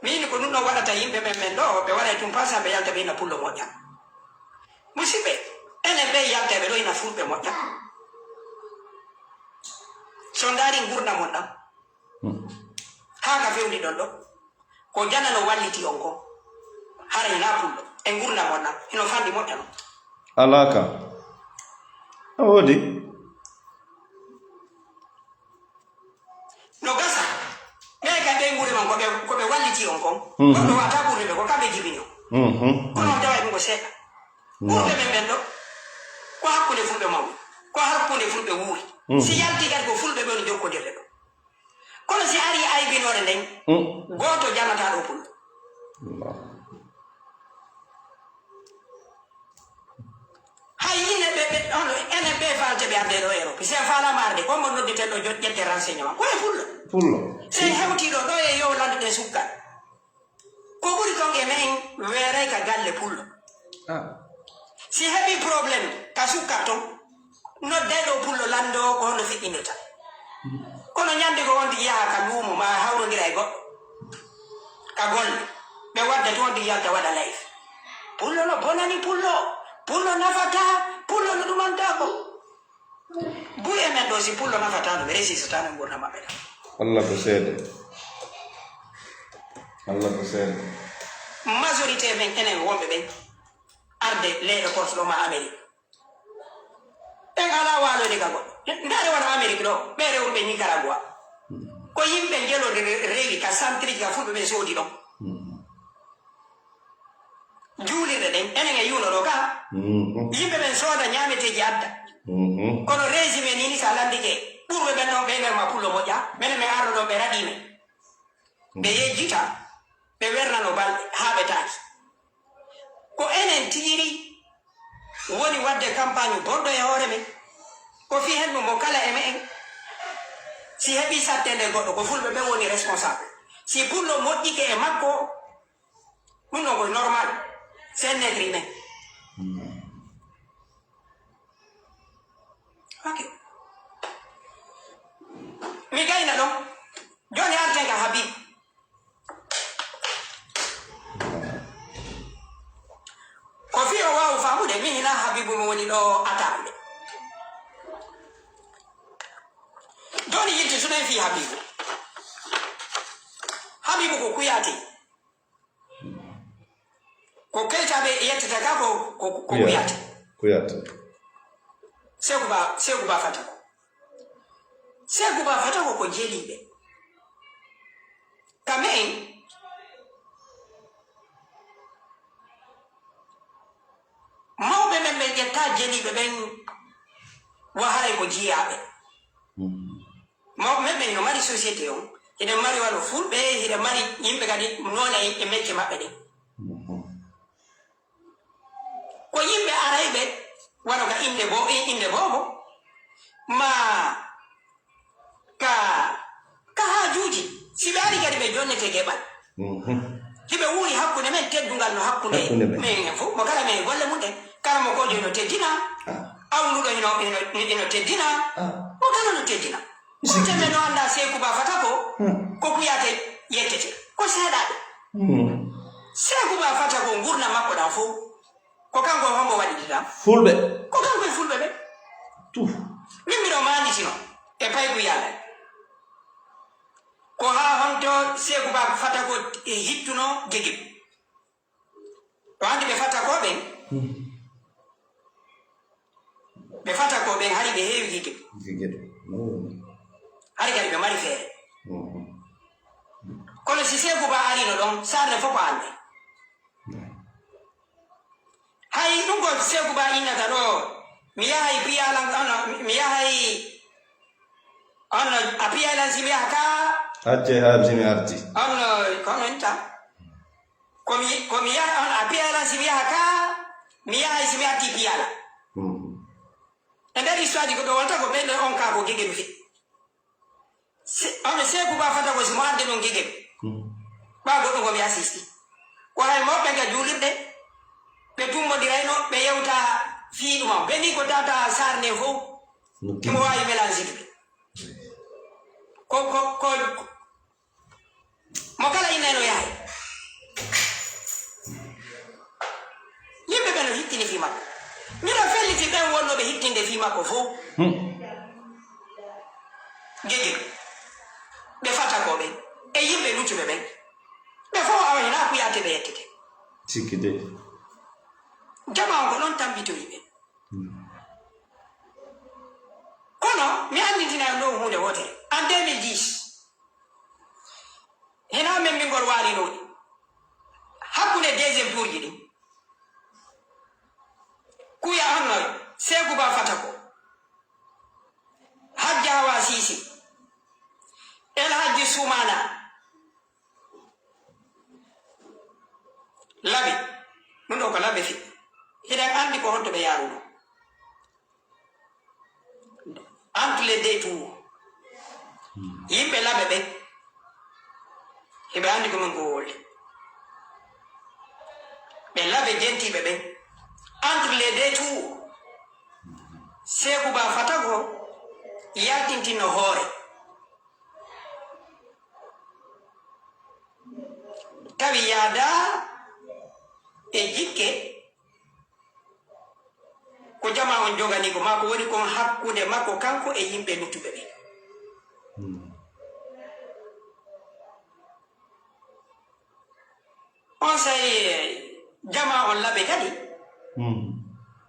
min ko nunno waɗata yimɓe men ɗo ɓe waɗa tum pasa ɓe yalta ɓe ina pullo moƴƴa musidɓe enen ɓe yalteɓe ɗo ina fulɓe moƴƴa so ndaari gurna mon ɗam haa ka fewni ɗon ɗo ko janano walliti on ko hara ina pullo e gurna mon ɗam ino fandi moƴƴa no alaka a woodi no gasa ɓe kam ɓe gure man koɓe walliti on kon goɗɗo wata ɓurde ɓe ko kamɓe jibini on kono on tawa ɗum ko seeɗa ɓurde men ɓen ɗo ko hakkunde fulɓe mawɓe ko hakkunde fulɓe wuuri si yalti kadi ko fulɓe ɓe no jokkodirde ɗo kono si ari aybinore nden goto jannata ɗo pullo hay yine enen ɓe falte ɓe arde ɗo Europe sen falama arde ko mo nodditen ɗo ƴette renseignement koye fullo sen hewtiɗo ɗo e yo lande ɗe sukka ko ɓuri ton e men weeray ka galle pullo si heɓi probléme ka sukkat ton noddeɗo pullo lando ko hono feƴƴinirta kono ñande ko wonde yaha ka luumo ma hawrodira e goɗɗo ka golle ɓe wadda to wonde yalta waɗa layfe pullo no bonani pullo nafata pullo no ɗumantako buye men ɗo si pullo nafata no ɓe resisatano gurna maɓɓe ɗa Allah ko seede majorité men enen wonɓe ɓen arde leyɗe portuɗo ma Amérique ɓen ala waloyde ka goɗɗo ndaare wona Amérique ɗo ɓe rewruɓe Nicaragua ko yimɓe jelode rewi ka centrique ka fulɓe ɓe soodi ɗon juulirɗe ɗen enen e yuuno ɗo ka yimɓe ɓen sooda ñameteji adda kono régime nini sa landike ɓurɓe ɓen ɗon ɓe nderma pullo moƴƴa minen min arno ɗon ɓe raɗime ɓe yejjita ɓe wernano balɗe haa ɓe taaki ko enen tiiri woni wadde campagne bonɗo e hoore men ko fi hen ɗum mo kala e me'en si heɓi sattende goɗɗo ko fulɓe ɓe woni responsable si pullo moƴƴike e makko ɗum ɗon koye normal sen negri men ok mi gayna ɗon joni arten ka Habib ko fi o wawu famude min hina Habibu mi woni ɗo ataɓude joni yilti sunen fi Habibu ko kuyate ko keltaɓe yettata ka ko kuyate Seku Ba Fatako ko jeliɓe kame en mawɓe men ɓe ƴetta jeliɓe ɓen waharay ko jiyaɓe mawɓe men ɓen no mari société on hiɗen mari wano fulɓe hiɗen mari yimɓe kadi nona e mecce maɓɓe ɗen ko yimɓe arayɓe wano ka inde bobo ma ka haajuji si ɓe ari kadi ɓe jonnete geɓal hiɓe wuuri hakkunde men teddugal no hakkunde men fof mo kala men golle mum ɗen kala mo kojo ino teddina awnuɗo ino teddina mo kala no teddina ɓurteme no anda Seku Ba Fatako ko kuyate yettete ko seeɗaɓe Seku Ba Fatako gurna makko ɗan fof ko kanko hombo waɗiɗiɗam fulɓe ko kanko e fulɓe ɓe min mbiɗo manditino e paygu yalla ko ha honto Seku Ba Fatako hittuno Guégué to andi ɓe Fatakoɓen hari ɓe heewi Guégué hari kadi ɓe mari feere kono si Seku Ba arino ɗon sarde fof ko ande hay ɗum ko Seku Ba innata ɗo mi yahay a piyalan si mi yaha ka acce haabsimi arti kono enta komi yaha on a piyalan si mi yaha ka mi yahay si mi arti piyala e nder histoire ji ko ɗo wonta ko ɓeyɗo on ka ko Guégué fi ono Seku Ba Fatako si mo arde ɗum Guégué ɓa goɗɗum komi assisti ko hay mawɓe ga juulirɗe ɓe tummodirayno ɓe yewta fiiɗuma ɓe ni ko tata sarne fof imo wawi mélange ɓe ko mo kala innayno yahay be hittinde fi makko fo gege be fata ko be e yimbe lutube be be fo awa na ku yate be yettete sikide jama ko non tambito yibe kono mi andi dina no hunde wote en 2010 hena men min gol wali no hakkunde deuxième tour ji ɗi kuya hannoy Seku Ba fata ko Hajji Awa Sisi El Hadji Soumana laɓi ɗum ɗo ko laɓe fi hiɗen andi ko honto ɓe yaruno entre les deux tours yimɓe laɓe ɓe heɓe andi komin ko wolde ɓe laɓe jentiɓe ɓen entre les deux tours Seku Ba fata ko yaltintinno hoore tawi yaada e jikke ko jama on jogani ko mako woni kon hakkude makko kanko e yimɓe luttuɓe ɓe on sayi jama on laɓe kadi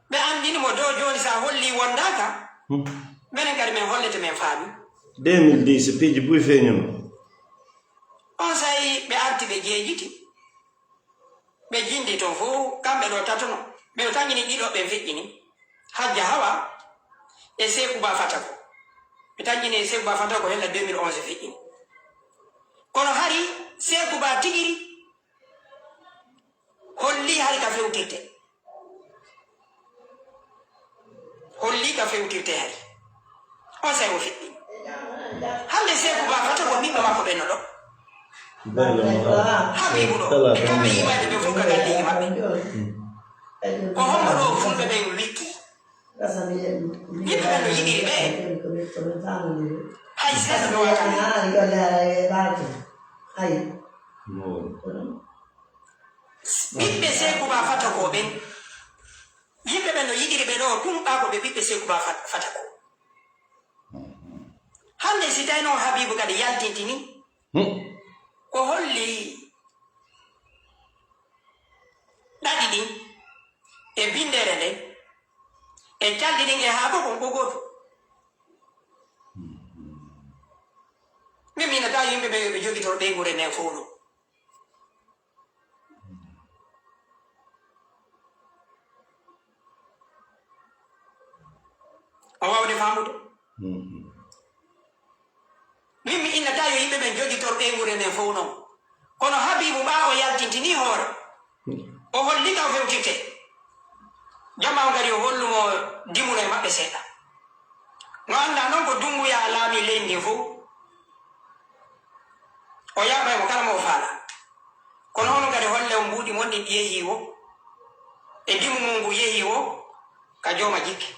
ɓe andinimo dow joni sa holli wondaka minen kadi min hollete min faami 2010 piiji buy feeñono on sayi ɓe arti ɓe jeejiti ɓe jindi toon fof kamɓe ɗo tatono ɓe tangini ɗiɗo ɓe feƴƴini Hajji Awa e Seku Ba fata ko ɓe tangini e Seku Ba fata ko hella 2011 feƴƴini kono hari Seku Ba tigiri holli hari ka fewtirte holli ka fewtirte hari on sayi o feƴƴi hande Seku Ba fata ko ɓiɓɓe makko ɓenno ɗo Habibu ɗo e kamɓe yimaade ɓe fof ka galleji maɓɓe ko hombo ɗo fulɓe ɓen wikki yimɓe ɓen no yiɗiri ɓe hay seeɗa ɓe watani ɓiɓɓe Seku Ba fata ko ɓen yimɓe ɓen no yiɗiri ɓe ɗo ɗum ɓa ko ɓe ɓiɓɓe Seku Ba fata ko hande si tawi noon Habibu kadi yaltintini ko holli ɗaɗi ɗin e bindere nden e calɗi ɗin e haako kon gogoto min minata yimɓe ɓe jogitoro ɓeygure nden fof no o wawde famude min mi innata yo yimɓe ɓen jogitor ɓeygure nden fof noon kono Habibu ɓa o yaltintini hoore o hollita o fewtirte jama o gari o hollumo dimuno e maɓɓe seeɗa no anda noon ko Dunguya laami leydi ndin fof o yaɓaymo kala mo o faala kono hono gari holle o mbuuɗi mon ɗin yehi wo e dimu mum ngu yehi wo ka jooma jikke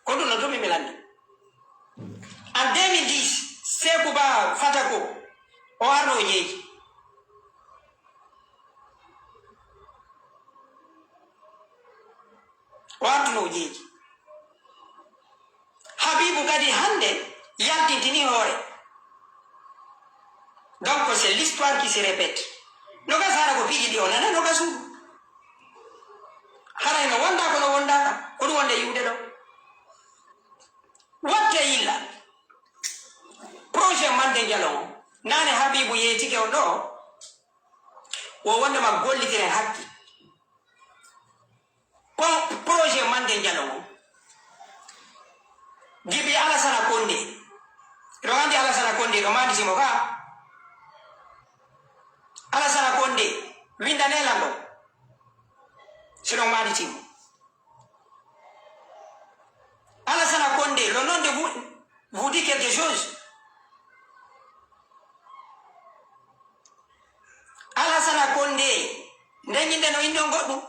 ko ɗum no tumi mi landi en 2010 Seku Ba fata ko o arno o jeeji o artuno o jeeji Habibu kadi hande yaltintini hoore donc c'est l'histoire qui se répète no gas hara ko piiji ɗi o nana no gas suudu haray no wonda ko no wondaka ko ɗum wonde yiwde ɗo watte yilla projet mande jalon nane Habibu yeetike on ɗo o wondema gollitiren hakki projet mande jalon Gibi Alassana Condé ɗo andi Alassana Condé ɗo maditimo ka Alassana Condé windanelan ɗo sino maditimo Alassana Condé le nom de vous dit quelque chose Alassana Condé ndeñinde no indi on goɗɗum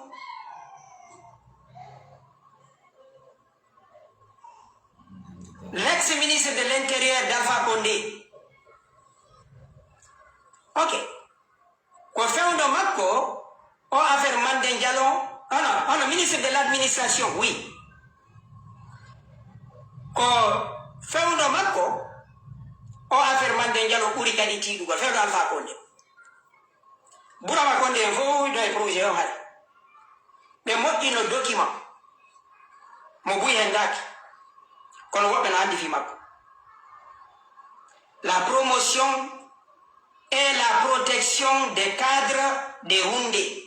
l'ex-ministre de l'Intérieur d'Alpha Condé ok ko fewndo makko o affaire Mandé Diallo on ministre de l'administration oui ko fewndo makko o affaire Mandé Diallo ɓuri kadi tiiɗugol fewndo Alpha Condé Bourama Condé en fof do e projet o hay ɓe moƴƴino document mo buy hen daki kono woɓɓe no andi fi makko la promotion et la protection des cadres de Houndé.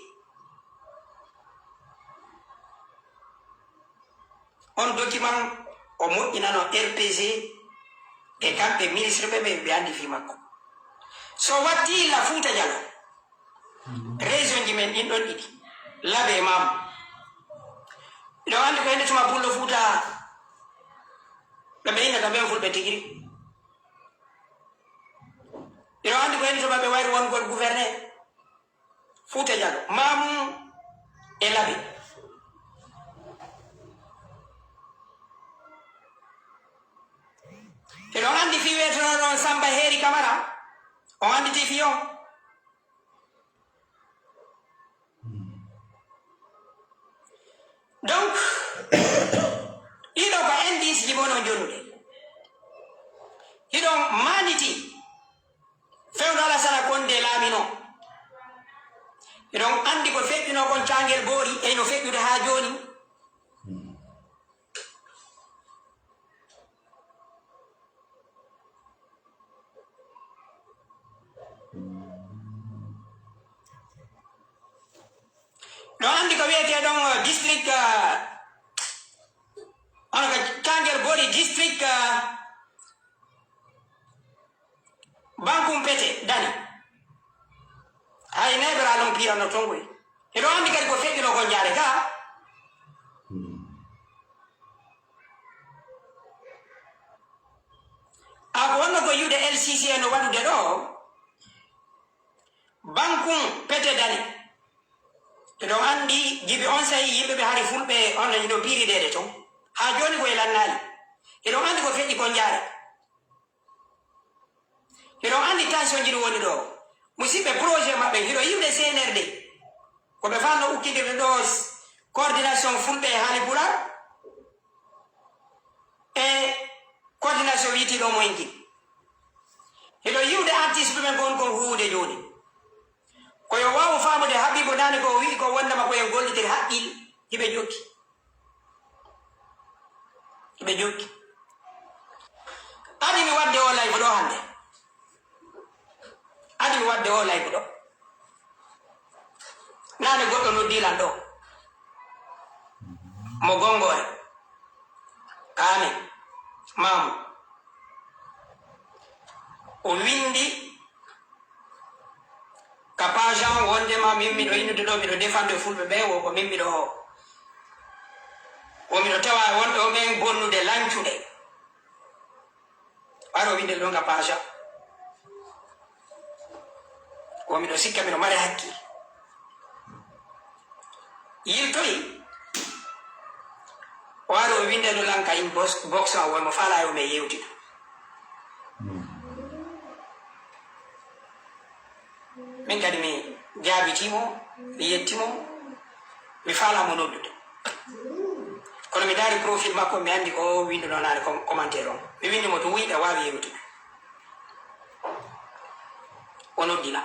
On document au mot in a RPG et quand le ministre bébé bien dit Fimako. So what il la Fouta Diallo? Raison du men in don it. Labe mam. Il a rendu compte de ma boule de Fouta. La bain a bien full betigri. Il a rendu compte de ma béwaire one gold gouverner. Fouta Diallo. Mam et labe. Et on a dit que Samba Heri Kamara, on a dit que donc, il y a un indice qui est bon. Il y a un maniti. Fait dans la salle Condé Lamino. Il y a un andi ko fait une conchangel bori et une fait une hajoni. No andi ko wiyete ɗon district on ko Kangel Bori district Bankum Pete Dani hay nebra non pirano tongoy e ɗo andi kadi ko feƴƴino ko jaare ka ako wonno ko yiwde LCC no waɗude ɗo Bankum Pete Dani eɗo andi jibi on sayi yimɓeɓe hari fulɓe on ino piiriɗede ton ha joni koye lannali eɗo andi ko feƴƴi kon jaare eɗo andi tension jiɗi woni ɗo musidɓe projet maɓɓe hiɗo yimɓe CNRD koɓe fanno ukkidirde ɗo coordination fulɓe e haali pular e coordination wiyitiɗo moyen jin eɗo yiwde artiste ɓumen gon kon huwude joni koyo wawu famude Habibu nani ko wi ko wondama koyen gollitiri haqqil hiɓe jokki adi mi wadde o layfu ɗo hande adi mi wadde o layfu ɗo nane goɗɗo noddilan ɗo mo gongo en kane mamu o windi Kapajan wondema min miɗo innude ɗo miɗo défendre fulɓe ɓe wo ko min miɗo tawa wonɓe o ɓen bonnude lancude waro winde ɗon Kapajan wo miɗo sikka miɗo mari hakkil yiltoyi waro winde ɗo lanka in box o womo fala yo me yewtida min kadi mi jaabitimo mi yettimo mi falamo noddude kono mi daari profil makko mi andi ko windo nonane commentaire on mi windimo to wuyɗa wawi yewtude o noddila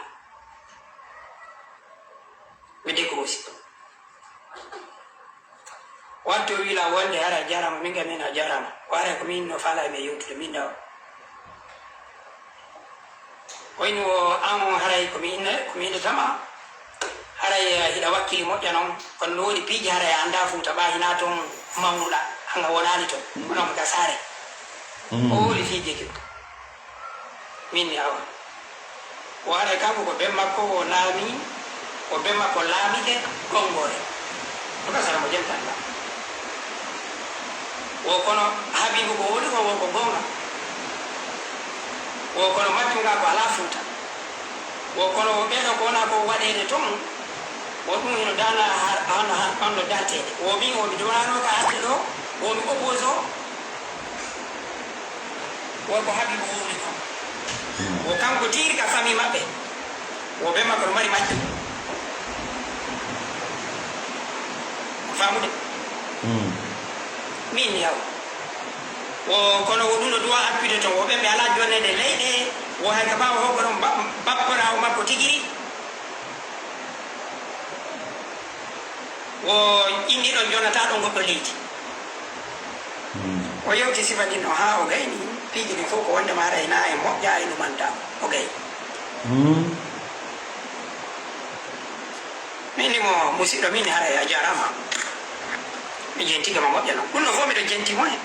mi décrosi watto wila wonde hara jarama min kam min a jarama wara ko min no fala me yewtude min dawa wayni o an haray komi innetama haray hiɗa wakkili moƴƴa noon kono no woni piiji haray anda Fouta ɓa hina toon mawnuɗa hanga wonani toon onomo ka saare o woli fiije kew min ni awa o haray kanko ko ɓen makko o laami ko ɓen makko laamide gongore to ka sara mo jemtanɗa o kono Habibu ko woni ko wonko gonga o kono majjunga ko ala Fouta o kono ɓeɗo ko wona ko waɗede toon o ɗum heno dana onno dartede o min omi donano ka arde ɗo omi oppose o ko Habibu woni kam o kanko tiri ka famille maɓɓe o ɓe makko no mari majju famude min yaw o kono woduno duwa appude to woɓe ɓe ala jonnede leyɗe wo hay ka ɓawa hokko ɗon bapparawo makko tigiri wo inni ɗon jonata ɗon goɗɗo leydi o yewti sifa ɗin o ha o gayni piiji ɗin fof ko wondema ara e na e moƴƴa e ɗumanta o gay mini mo musidɗo min hara a jarama mi jentigama moƴƴa noon ɗum no fof miɗo jentimo hen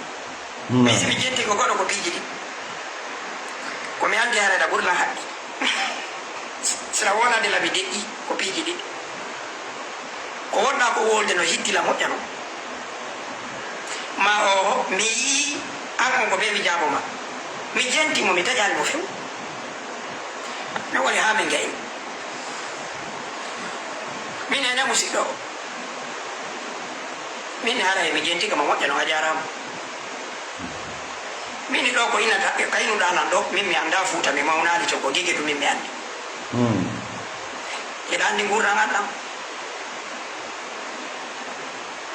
mi simi jenti ko goɗo ko piiji ɗi komi andi harayɗa ɓurlan haqqi sina wonade labi deƴƴi ko piiji ɗi ko wonɗa ko wolde no hiddila moƴƴa noon ma o mi yii an on ko ɓe mi jaaboma mi jentimo mi taƴani mo few mi woni ha min gayni min ene musidɗo min haara e mi jentigama moƴƴa no a jarama min ɗo ko inata kaynuɗa nan ɗo min mi anda fuuta mi mawnali to ko gige ɗum min mi andi eɗa andi gurdam anɗam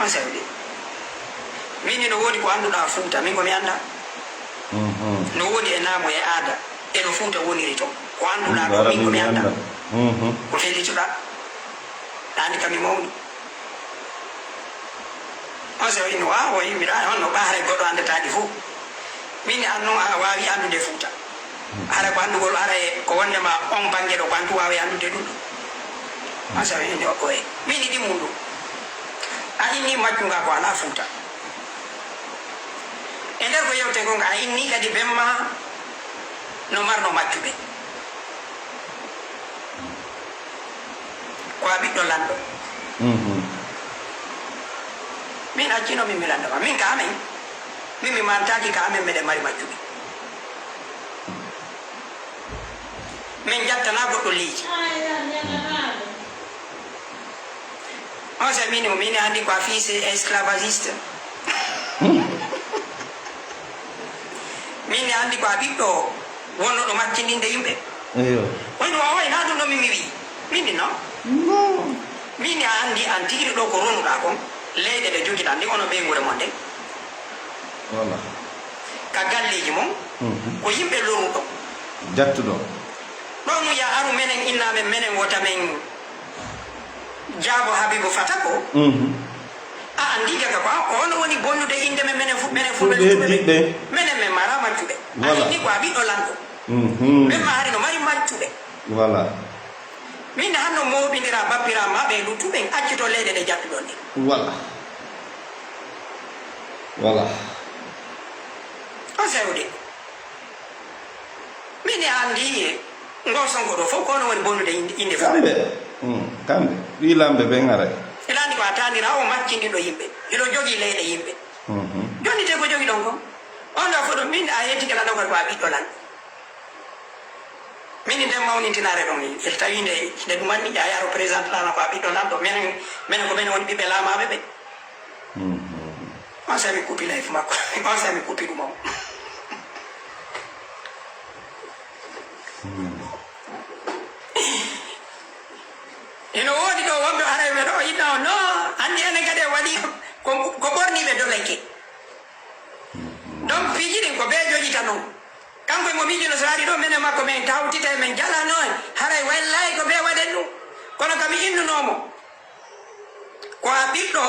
on sawde min no woni ko annduɗa fuuta min komi anda no woni e naamo e aada eno fuuta woniri to ko annduɗa ɗo min komi anda ko fellitoɗa andi kami mawni on so ino wawo yimmiɗa honno ɓaare goɗɗo andataɗi fof min anno a wawi andude fuuta hara ko andugol ara e ko wondema on banggue ɗo ko andu wawi andude ɗum ɗo on so inde o e min iɗi mum ɗum a inni majjunga ko ala fuuta e nder ko yewte gonga a inni kadi bemma no marno majjuɓe ko a ɓiɗɗo lanɗo min accinomi mi landama min ka amen min mi mantaki ka amen meɗen mari majjuɓe min jattana goɗɗo leydi on sa mini mo mini andi ko a fils esclavagiste min andi ko a ɓiɗɗo wonnoɗo maccindinde yimɓe wayno wawayna ɗum ɗo mimi wi mindi non min a andi an tigiri ɗo ko ronuɗa kon leyɗe ɗe jogiɗa ndi ono ɓe gure mon nden ka galleji mon ko yimɓe loruɗo jattuɗo ɗon ya aru menen innamen menen wota men jaabo habibu fata ko a andi gaga ko ono woni bonnude inde men menen fulɓe menen men mara maccuɓe a inni ko a ɓiɗɗo lanɗo ɓen ma hari no mari maccuɓe voilà min hanno moɓidira bappira ma ɓe luttuɓen accito leyɗe ɗe jattuɗon ɗi voilà on sewde min andi ngosongo ɗo fof kono woni bonnude inde kamɓe kamɓe ɓilamɓe ɓe gara ila andi ko a tandira o maccindiɗo yimɓe eɗo jogui leyɗe yimɓe joni te ko jogui ɗon ko on ɗo foɗo min a yettikela ɗo koy ko a ɓiɗɗo lan min nden mawnintinare ɗon el tawi nde ɗumanni ƴaya représente lana ko a ɓiɗɗo lan ɗo minen ko minen woni ɓiɓɓe laamaɓe ɓe on sami kuppi life makko on sami kuppi ɗum o eno woodi ɗo wonɓe araɓe ɗo yiɗa o no andi enen kadi e waɗi ko ɓorniɓe dolenke donc piiji ɗin ko ɓe joƴita noon kanko mo miijino so ari ɗo minen makko min tawtita e min jalano en haray wallayi ko ɓe waɗen ɗum kono kami innunomo ko a ɓiɗɗo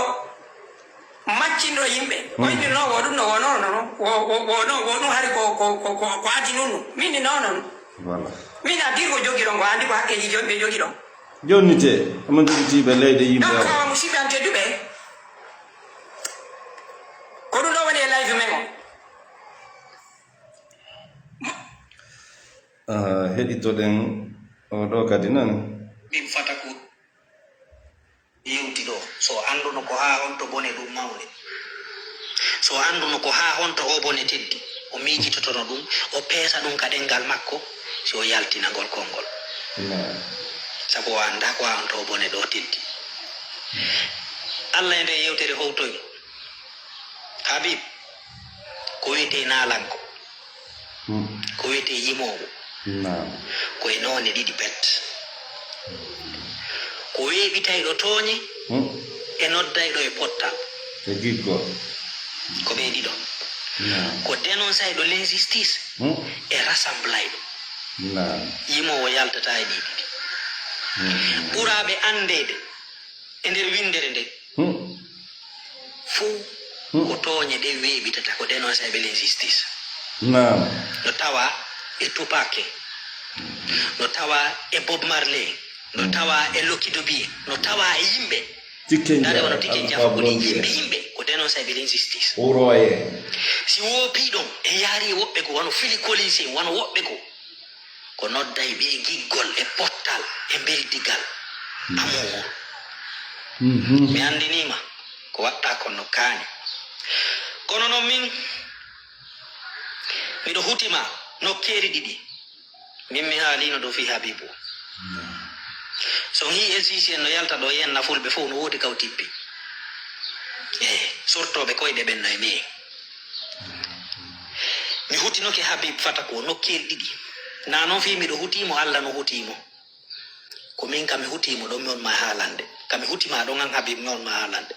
maccinɗo yimɓe o inni no woɗum no wonono woɗum hari ko addi nunnu minni nonon min a dir ko jogi ɗon ko andi ko hakkeji ɓe jogi ɗon jonnite omo jogitiɓe leyɗe yimɓe donc kawa musidɓe an tedduɓe ko ɗum ɗo waɗi e live men o heɗitoɗen oɗo kadi noon ɗin fata ko yewti ɗo so anduno ko ha honto bone ɗum mawde so anduno ko ha honto o bone teddi o miijitotono ɗum o peesa ɗum ka ɗengal makko si o yaltinagol konngol sabu o anda ko ha honto o bone ɗo teddi allah e nde yewtere howtoymo habib ko wiyete naalanko ko wiyete yimowo koye noone ɗiɗi pet ko weeɓitay ɗo tooñe e e noddayɗo e pottal e giggo ko ɓe ɗiɗo ko dénonçayɗo l'injustice e rassemblayɗo yimowo yaltata e ɗiɗi ɓuraɓe andede e nder windere nde fuu ko tooñe ɗe weeɓitata ko dénonçayɓe l'injustice no tawa e Tupac no tawa e Bob Marley no tawa e Lucky Dube no tawa e yimɓe dare wono Tiken Jah ko yimɓe ko dénonçayɓe l'injustice si woopi ɗon e yaari woɓɓe ko wono Phil Collins en wono woɓɓe ko nodday ɓe giggol e pottal e beldigal amowo mi andinima ko watta kono kaani kono noon min miɗo hutima nokkeeri ɗiɗi min mi haalino dow fi Habibu so hi LCC en no yalta ɗo yenna fulɓe fof no woodi kaw tippi sortoɓe koyɗe ɓen no e meen mi hutinoke Habib fata ko nokkeeri ɗiɗi na noon fi miɗo hutimo Allah no hutimo ko min kami hutimo ɗon mi on ma haalande kami hutima ɗon an Habib mi on ma haalande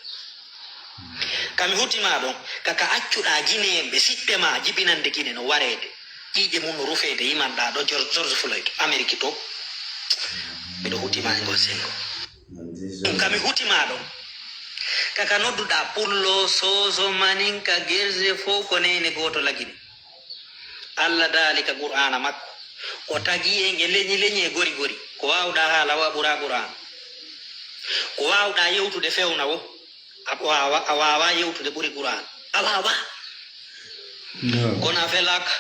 kami hutima ɗon kaka accuɗa guinéen ɓe siɓɓe ma jibinande Guinée no wareede ƴiƴe mum no rufede yimanɗa ɗo George Floyd Amérique to miɗo hutima e ngol sengo ɗum kami hutima ɗon kaka nodduɗa pullo soso maninka gerse fof ko nene goto lagini Allah daalika qur'ana makko o tagi en e leñi e gori ko wawɗa haala wa ɓura qur'an ko wawɗa yewtude fewna wo a wawa yewtude ɓuri qur'an a wawa kono a felaka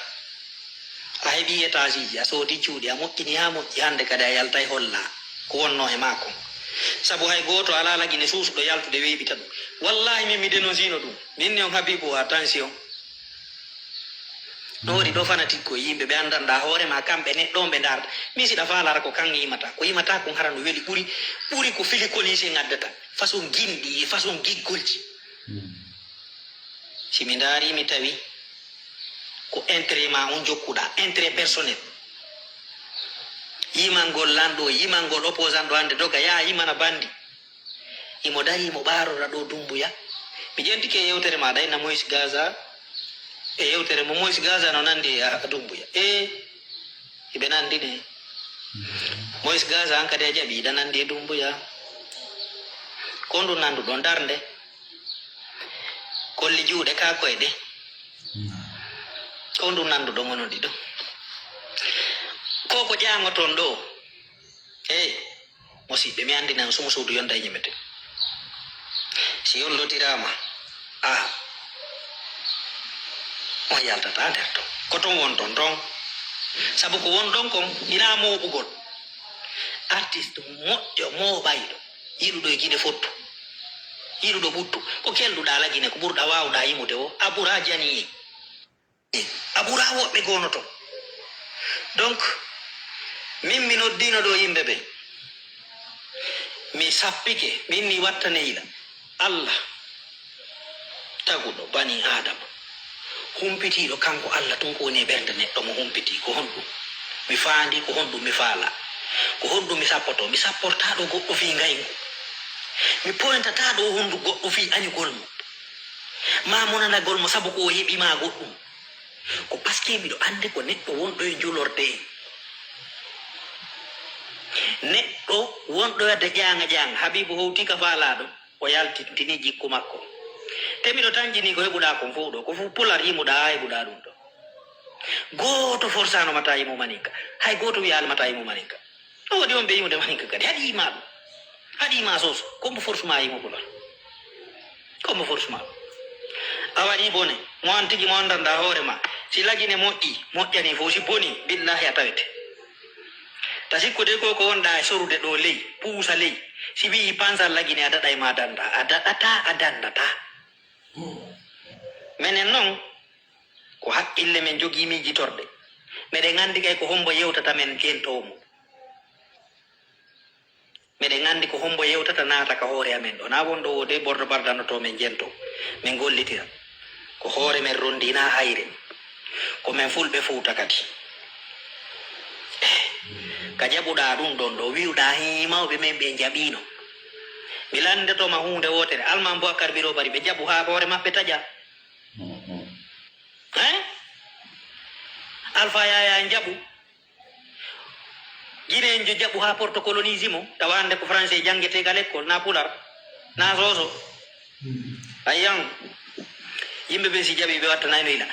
a heeɓi étage ji a soodi cuuɗi a moƴƴini ha moƴƴi hande kadi a yalta e holla ko wonno e maako sabu hay goto ala lagine suusuɗo yaltude weeɓita ɗum wallahi min mi dénoncino ɗum minni on Habibu attention no waɗi ɗo fanatique ko yimɓe ɓe andanɗa hoorema kamɓe neɗɗon ɓe darda min siɗa faalara ko kan yimata ko yimata kon hara no weeli ɓuri ko Phil Collins en addata façon guinɗi façon giggolji simi daari mi tawi ko intérêt ma on jokkuɗa intérêt personnel yimangol lanɗo yimangol opposant ɗo hande doga ya yimana bandi imo dari mo ɓarora ɗo Dumbuya mi ƴentike yewtere maɗa ena Moïse Gaza e yewtere mo Moïse Gaza no nandi a Dumbuya iɓe nandine Moïse Gaza an kadi a jaɓi iɗa nandi e Dumbuya ko ndu nanduɗo darde kolli juuɗe ka koyɗe ko ndu nanduɗo gonodi ɗo ko ƴagoton ɗo musidɓe mi andinan sumo suudu yonda e ñimete si on lotirama on yaltata nder ton ko ton wonton ton sabu ko won ɗon kon ina moɓugol artiste moƴƴo moɓayɗo yiɗuɗo e guine fottu yiɗuɗo ɓuttu ko kelduɗa lagine ko ɓurɗa wawɗa yimude o a ɓura jani a ɓura woɓɓe gono ton donc min mi noddino ɗo yimɓe ɓe mi sappike min mi wattaneyla Allah taguɗo bani adama humpitiɗo kanko Allah tun ko woni e ɓernde neɗɗo mo humpiti ko honɗum mi faandi ko honɗum mi faala ko honɗum mi sappoto mi sapportaɗo goɗɗo fi ngaygu mi pointataɗo hondu goɗɗo fi añugol mo ma monanagol mo sabu ko o heɓima goɗɗum ko par ce que miɗo ande ko neɗɗo wonɗo e julorde neɗɗo wonɗo wadde ƴanga Habibu howti ka faalaɗo o yaltintini jikku makko te miɗo tanjini ko heɓuɗa kon fof ɗo ko fof pular yimuɗa ha heɓuɗa ɗum ɗo goto forsano mata yimu maninka hay goto wi almata yimu maninka o waɗi on ɓe yimude maninka kadi haɗi yima ɗum haɗi yima soso kombo force ma yimu pular kombo force ma a waɗi bone mo an tigui mo andanda hoore ma si lagine moƴƴani fof si boni billahi a tawete ta sikkude ko wonɗa e sorude ɗo ley puusa ley si wi pansal lagine a daɗa e ma danda a daɗata a dandata minen noon ko haqqille men jogui mijitorde meɗen andi kay ko hombo yewtata men jentomo meɗen andi ko hombo yewtata naata ka hoore amen ɗo na wonɗo wode bordo bardanoto men jento min gollitira ko hoore men rondina hayre ko men fulɓe Fuuta kadi ka jaɓuɗa ɗum ɗon ɗo wiwɗa hi mawɓe men ɓe jaɓino mi landetoma hunde wotere alma Boubacar biro bari ɓe jaɓu ha hoore maɓɓe taƴa Alpha Yaya jaɓu Guinéen jaɓu ha porto colonisimo tawa hande ko français janggetega l'école na pular na soso ayyan yimɓe ɓe si jaɓi ɓe wattanayno ila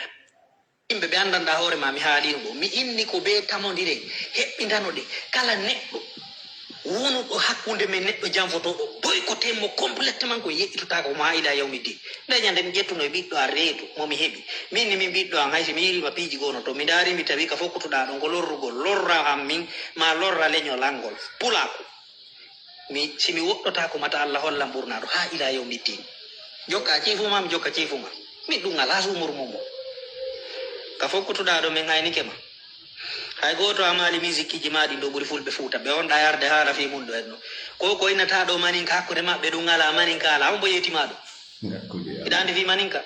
yimɓe ɓe andanɗa hoore ma mi haalino ɗo mi inni ko ɓe tamodire heɓɓidanoɗe kala neɗɗo wonuɗo hakkunde men neɗɗo janfotoɗo boycotemo complètement ko yeƴitotako ma ila yawmi din ndeñande mi ƴettuno e ɓiɗɗo a reedu momi heeɓi min min ɓiɗɗo an hayso mi yirima piiji gono to mi daarimi tawi ka fokkutuɗa ɗo ko lorrugol lorra am min ma lorra leñol angol pulako simi woɗɗotako mata Allah hollam ɓurnaɗo ha ila yawmi din jokka ciifuma mi jokka ciifuma min ɗum ala sumor mumo ka fokkutuɗa ɗo min haynike ma hay goto amali musique ji maɗi ɗo ɓuuri fulɓe fuuta ɓe onɗa yarde haala fi mum ɗo enno ko innata ɗo maninka hakkude maɓɓe ɗum ala maninka ala on bo yetima ɗo iɗa andi fi maninka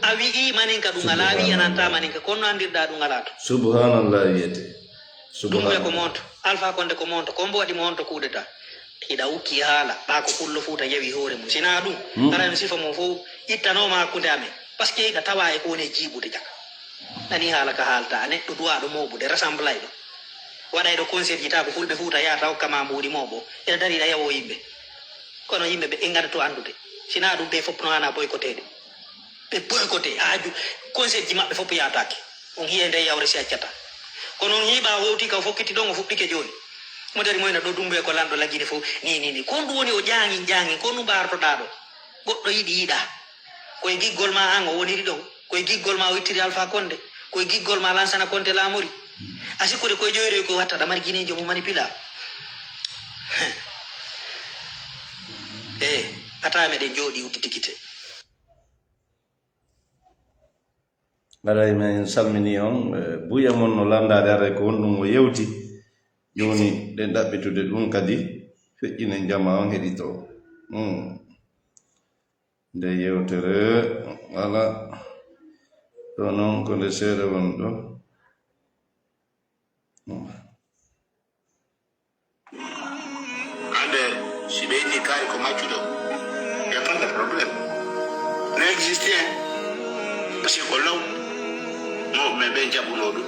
a wi'i maninka ɗum ala a wiyananta maninka konno andirɗa ɗum ala to subhanallah wiyete ɗum ko monto Alpha Condé ko monto kon bo waɗi monto kuuɗeta hiɗa ukki haala ɓa ko pullo fuuta yewi hoore mum sina ɗum arano sifa mum fof ittanoma hakkude amen par ce que hiɗa tawa e ko woni jiiɓude jaka nani haala ka haalta neɗɗo duwaɗo moɓude rassemblay ɗo waɗay ɗo concert ji ta ko fulɓe fuuta yahata hokkama mbuɗi moɓo ene dariɗa yawo yimɓe kono yimɓe ɓe ganda to andude sina ɗum ɓe fof no hana boycotede ɓe boycoté haaju concert ji maɓɓe fof yatake on hiye nde yawre si accata kono on hiiɓa howti ka fokkiti ɗon o fuɗɗike joni mo dari moyna ɗo dumbe ko lanɗo laggine fof ni kon ɗum woni o jangui kon ɗum ɓartoɗa ɗo goɗɗo yiɗa koye giggol ma an o woniri ɗon koye giggol ma o ittiri Alpha Condé koye giggol ma Lansana Conté Lamori a sikkude koye joyre ko watta ɗamari guinéjo mo manipula ata meɗen jooɗi uttitikite aɗa men salmini on buya mon no landade arde ko wonɗum o yewti joni ɗen ɗaɓɓitude ɗum kadi feƴƴinen jama on heɗito nde yewtere wala ɗo noon ko nde seeɗa woni ɗo ande si ɓeydi kaari ko maccuɗo y a pas de problème ne existe par ce que ko law mawɓe ɓe jaɓuno ɗum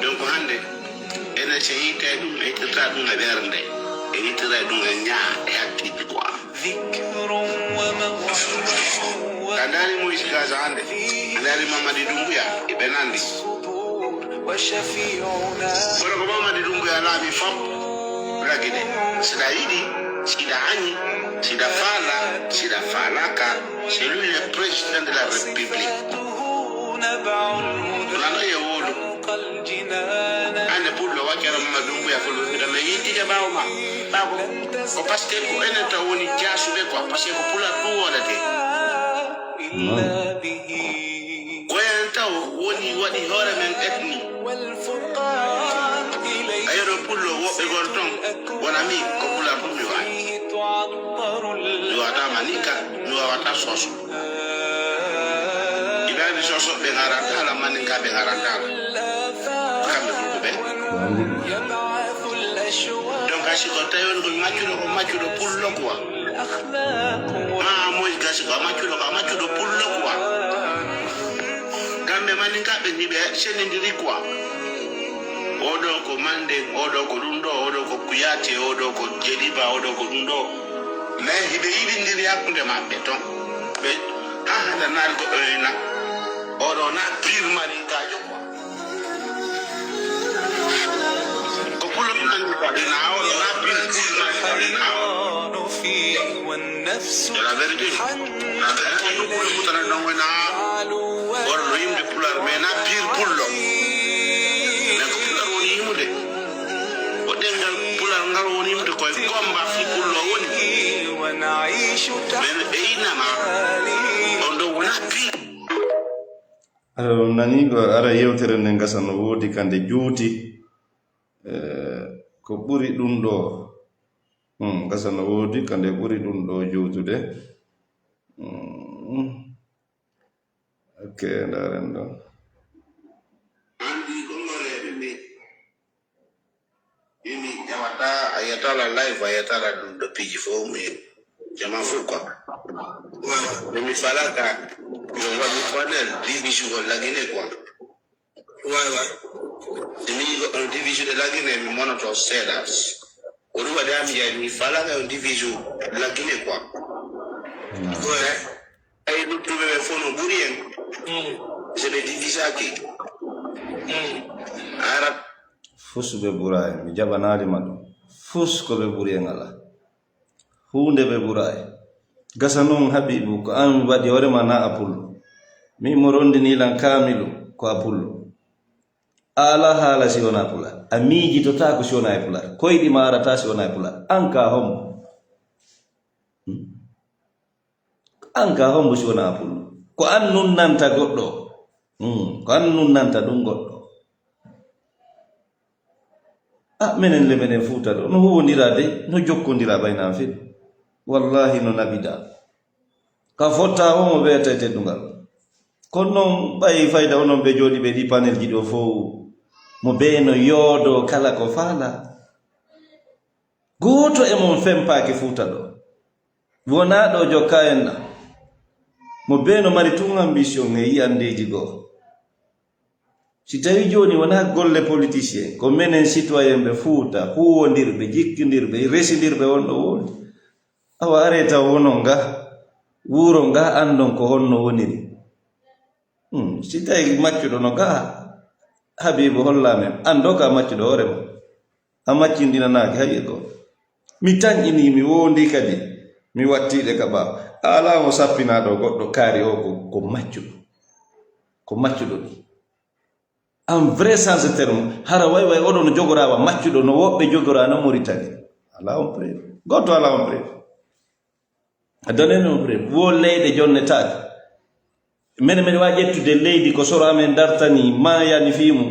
donc hande enen so yiite ɗum e yittirta ɗum e ɓeere nde e yittira ɗum e ñaa e hakkiji quoi a daari Moïse Gaza hande a daari Mamadi Doumbouya e ɓe nandi kono ko Mamadi Doumbouya laaɓi fop ragide siɗa yiɗi siɗa hañi siɗa faala siɗa faalaka c'est lui le président de la république nano ye woolu ande pour le wakkere Mamadi Doumbouya ko lorɓiɗa mais yintike ɓaawo ma ɓaako ko par ce que ko enen taw woni jaasuɓe quoi par ce que ko pulat ɗum wonete koyen taw woni waɗi hoore men ethnie ayeɗo pullo woɓɓe gol ton wona min ko pular ɗum mi wawi mi wawata maninka mi wawata soso iɓeandi sosoɓe garantala maninkaɓe garantala kamɓe fulɓe ɓe donc asi ko tawi on ko maccuɗo pullo quoi moƴi gasi ko a maccuɗo pullo quoi kamɓe maninkaɓe ni ɓe senidiri quoi oɗo ko Mandé oɗo ko ɗum ɗo oɗo ko Kuyate oɗo ko Jeliba oɗo ko ɗum ɗo mais hiɓe yiɗidiri hakkude maɓɓe ton ɓe ha hande naari goɗɗo wina oɗo na pire maninkajo quoi ko pullo ɗinandikaɗina oɗo na pire c'est la vérité no pullo futana ɗon wona oɗo yimɓe pular mais na pire pullo mais ko pular woni yimude o ɗengal pular ngal woni yimude koye gomba fi pullo woni mais ɓe yinama on ɗo wona pire aɗa nani ko ara yewtere nde gasa no woodi kande juuti ko ɓuri ɗum ɗo gasa no woodi kande ɓuri ɗum ɗo juutude ok ndaren ɗo andi gonnoreɓe ɓe ini ƴewata a ayatala live ayatala do piji fo me jama fo quoi ouais mi falaka yo wa mi panel division la Guinée quoi ouais mi go division de la Guinée mi monitor sellers oru wa dami ya mi falaka division la Guinée quoi ouais ay do trouver me fono burien c'est des divisions qui arab fusbe buray mi jabanali madu fus ko be buri ngala hunde be buray gasanon habibu ko an wadi hore mana apul mi morondi ni lan kamilu ko apul ala hala si wona pula amiji to ta ko si wona pula koydi mara ta si wona pula anka hom si wona apul ko annun nanta goddo ko annun nanta dum goddo menen le menen futa do no huwondira de no jokkondira bayna fi wallahi no nabida ka fota o mo be tete dungal kono bay fayda onon be jodi be di panel jido fo mo be no yodo kala ko fala goto e mon fempa ke futa do wona do jokkayenna mo be no mari tun ambition e yandeji go si tawi joni wona golle politicien ko menen citoyen be fuuta huwondirbe jikkindirbe residirbe wonɗo woni awa areta wono nga wuro nga andon ko honno woniri si tawi maccuɗo no ga habibu hollamen ando ka maccuɗo hoorema a maccindinanaki hayi ko mi tañƴini mi wondi kadi mi wattiɗe ka ba ala mo sappinaɗo goɗɗo kaari o ko maccuɗo ni en vrai sens de terme hara way odo no jogorawa maccudo no wobbe jogora no Mauritanie ala on preuve goto ala on preuve adone no preuve wo leyde jonne taade men wa ƴettude leydi ko soro amen dartani mayani fimu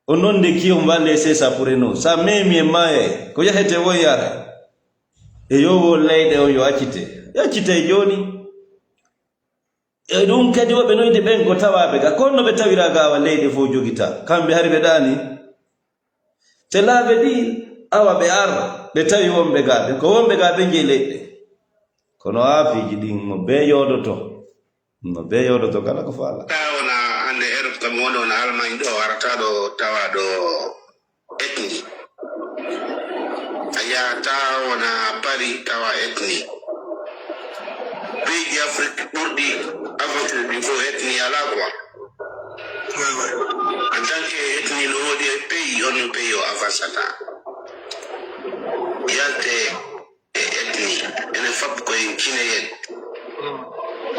o nonde kiyo mballe sesa poureno sa memi e maye ko yahete woyara e yo wo leyde o yo accite joni e dum kadi wobe noyde ben go tawabe ga konno be tawira gawa leyde fo jogita kambe harbe dani te laabe di awa be ar be tawi wombe gabe ko wombe gabe je leyde kono afiji din mo be yodoto kala ko fala tawna ande Europe kam wono na Allemagne do warata do tawado etni aya tawna Paris tawa etni pays Afrique ɓurɗi avancé ɗi fof ethnie ala quoi en tant que ethnie no woodi e pays on pays o avancata yalte e ethnie ene fabbi koye Guinéen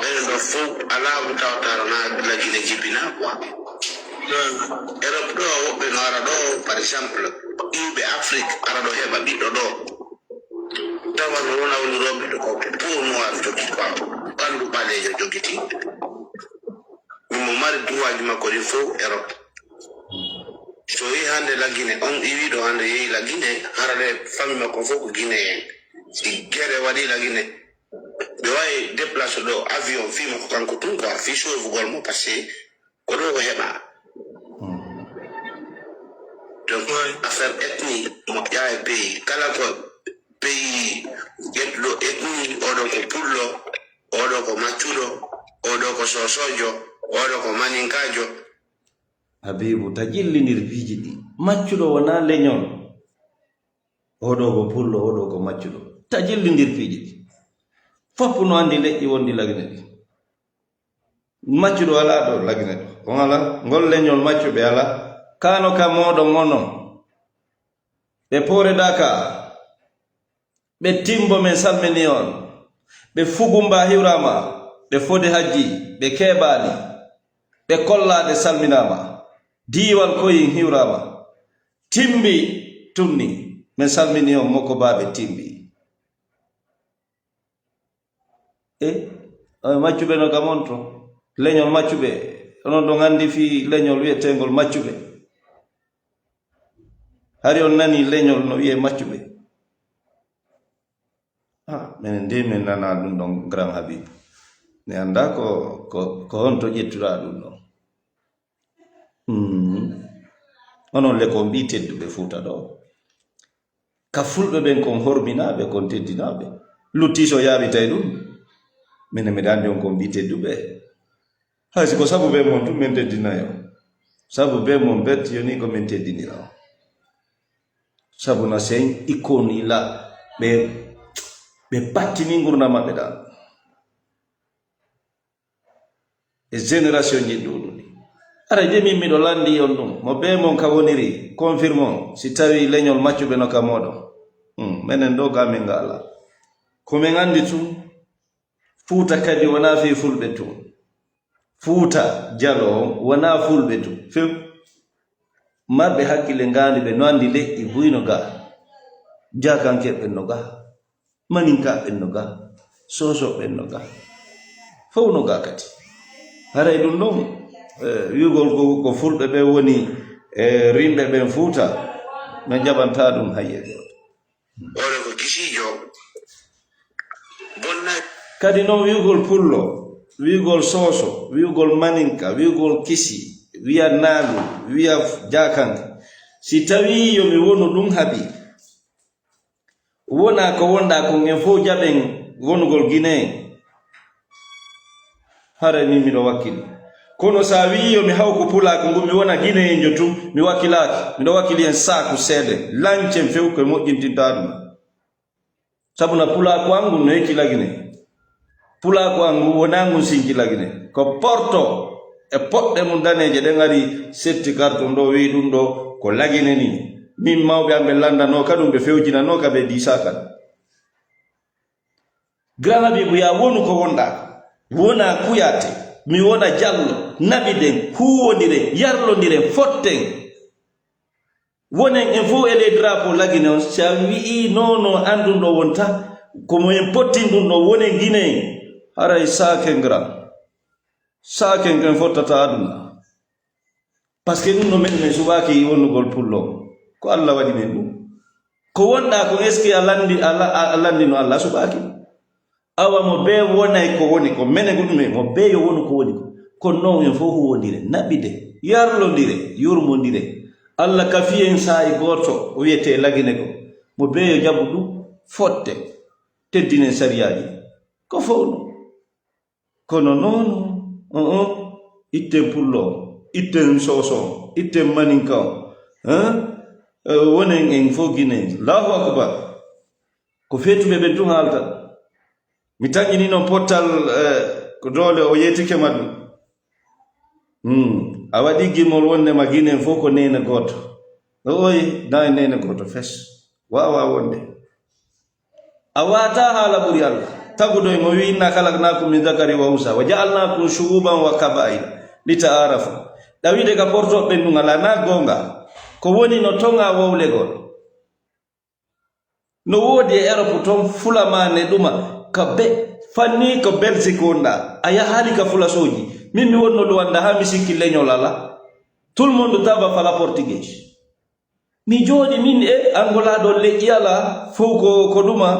ɓeɗen ɗo fof ala ko tawataro na la Guinée jibina quoi Europe ɗo woɓɓe no ara ɗo par exemple yimɓe Afrique ara ɗo heɓa ɓiɗɗo ɗo tawa no wona woni roɓe ɗo ko peau noir jogi quoi ɓandu ɓalejo jogiti mimo mari duwaji makko ɗi fof Europe so yehi hande la Guinée on iwiɗo hande yehi la Guinée harade famille makko fof ko Guinéen si guerre waɗi la Guinée ɓe wawi déplace ɗo avion fima ko kanko tun quoi fi sauvegol mo par ce que ko ɗo ko heɓa donc affaire ethnie mo ƴawe pays kala ko pays ƴettuɗo ethnie oɗo ko pullo oɗo ko maccuɗo oɗo ko sosojo oɗo ko maninkajo habibu ta jillinir piiji ɗi maccuɗo wona leñol oɗo ko pullo oɗo ko maccuɗo ta jillindir piiji ɗi foppu no andi leƴƴi wondi lagine ɗi maccuɗo ala ɗo lagine ɗo on ala ngol leñol maccuɓe ala kano ka moɗon onon ɓe poredaka ɓe timbo men salmini on ɓe fugumba hiwrama ɓe fode hajji ɓe keɓani ɓe kollade salminama diwal koyin hiwrama timbi tumni men salmini on moko baɓe timbi maccuɓe no gamon to leñol maccuɓe onon ɗon andi fi leñol wiyetegol maccuɓe hari on nani leñol no wiye maccuɓe minen nde min nana ɗum ɗon grand Habib mi anda ko on to ƴettura ɗum ɗon onon le ko mbi tedduɓe Fuuta ɗo ka fulɓe ɓen kon horminaɓe kon teddinaɓe luttiso yaaɓitay ɗum minen mi dandi on kon mbi tedduɓe haysi ko sabu ɓe mon tum min teddinayo sabu ɓe mon bettiyoni ko min teddinira o sabu na sen ikkoni la ɓe battini gurna maɓɓe ɗan e génération ji ɗuɗuɗi ara jemi miɗo landi on ɗum mo ɓe mon ka woniri confirme on si tawi leñol maccuɓe no ka moɗon minen ɗo ga min ngala komin andi tun Fuuta kadi wona fi fulɓe tun Fuuta Jalo on wona fulɓe tun few marɓe hakkille ngandi ɓe no andi leƴƴi buyno ga jakankeɓɓen no ga maninkaɓen no ga sosoɓen no ga fof no ga kadi haray ɗum ɗon wiugol ko fulɓe ɓe woni e rimɓe ɓen Fuuta no jaɓanta ɗum hayyede ore ko kisijo bonna kadi noon wiugol pullo wiugol soso wiugol maninka wiugol kisi wiya naalu wiya jakanka si tawi yomi wonu ɗum haaɓi wona ko wonɗa kon en fof jaɓen wonugol Guinée hara ni miɗo wakkili kono sa wi yomi hawko pulako ngu mi wona Guinée en jotum mi wakkilaki miɗo wakkili en saku seeɗe lancen few koye moƴƴintinta ɗum sabuna pulako angu no yekkila Guinée pulako angu wona ngu sinkila Guinée ko porto e poɗɗe mum daneje ɗen ari setti carton ɗo wi ɗum ɗo ko lagine ni min mawɓe amɓe landano kadum ɓe fewjinano ka ɓe disa kan Grand Habibou ya wonu ko wonɗa wona kuyate mi wona Diallo naɓiɗen huwodiren yarlodiren fotten wonen en fof ele drapeau lagine on sa wi'i nono andum ɗo wonta komo en pottin ɗum ɗo wonen Guinée haray saken ken fottata aduna parce que ɗum no men subaki wonnugol pullo ko Allah waɗi men ɗum ko wonɗa ko est ce que a landino Allah subaki awa mo be wonay ko woni ko mene ko ɗume mo be yo wonu ko woni ko non en fof huwodire naɓide yarlodire yurmodire Allah kafi en sa'i goto o wiyete lagine ko mo be yo jaɓu ɗum fotte teddinen sariyaji ko fowno kono noon itten pullo itten soso itten maninka wonen en fof Guinée Allahu akbar ko fetuɓe ɓe tun haalta mi taƴƴini noon pottal ko dole o yetike ma ɗum a waɗi gimol wondema Guinée fof ko nene goto oyi na e nene goto fes wawa wonde a wata haala ɓuri Allah tagudo mo wi inna khalaqnakum min dhakari wa unsa wa ja'alnakum shu'uban wa qaba'ila lita'arafu dawide ka porto ɓe ɗum ala na gonga ko woni no tonga wowlegol no wodi e Europe ton fulamane ɗuma ka be fanni ko Belgique wonɗa a yahali ka fula soji min mi wonno luwanda ha mi sikki leñol ala tout le monde taba fala portugais mi jooɗi min e Angola ɗo leƴƴi ala fof ko ɗuma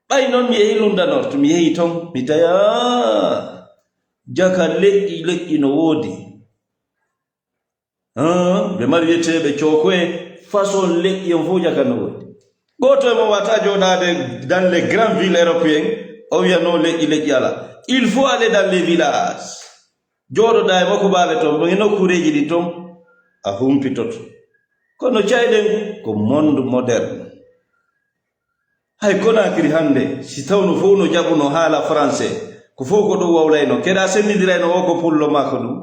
ɓay noon mi yehi Lunda Nord mi yehi ton mi taya jaka leƴƴi no woodi ɓe mari wiyeteɓe cokoye façon leƴƴi on fof jaka no woodi goto e mo wata joɗade dans les grandes villes européennes o wiyano leƴƴi ala il faut aller dans les villages joɗoɗa e makko baɓe toon ɓe nokkureji ɗi ton a humpitoto kono cayɗen ko monde moderne hay Conakry hande si tawno fof no jaɓuno haala français ko fof ko ɗum wawlayno keɗa sennidirayno o ko pullo makko ɗum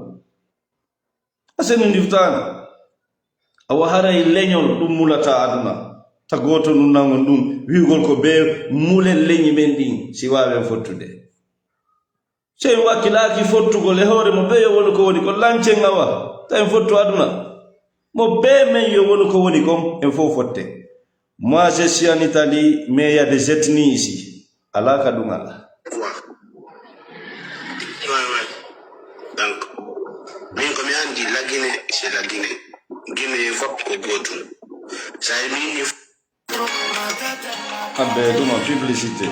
a sennidirtano awa haray leñol ɗum mulata aduna ta goto num nango ɗum wiugol ko be mulen leñi men ɗin si wawen fottude sey wakkilaki fottugol e hoore mo be yo woni ko woni ko lancen awa ta en fottu aduna mo be men yo woni ko woni kon en fof fotte. Moi, je suis en Italie, mais il y a des ethnies ici. Allah Kadungala. Ouais. Donc, mais comme on dit, la Guinée, c'est la Guinée. Guinée, il faut que goûte. Ça est mis. Ah ben, d'où ma publicité.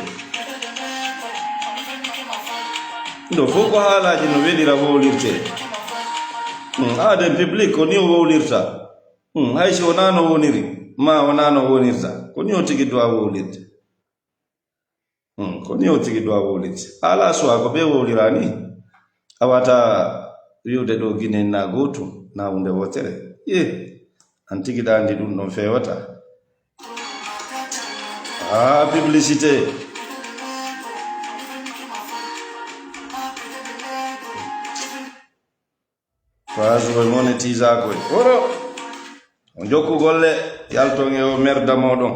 Donc, faut qu'on a la Guinée, la volonté. Ah, d'un public, on y va lire ça. haysi wonano woniri ma wonano wonirta ko ni o tigi doa wolirde ko ni o tigi doa wolirde ala so ko be wolirani awata wiude do ginen na goto na hunde wotere an tigi dandi dum non fewata publicité faso monétise ko oro on jokku golle yalton e o merda modon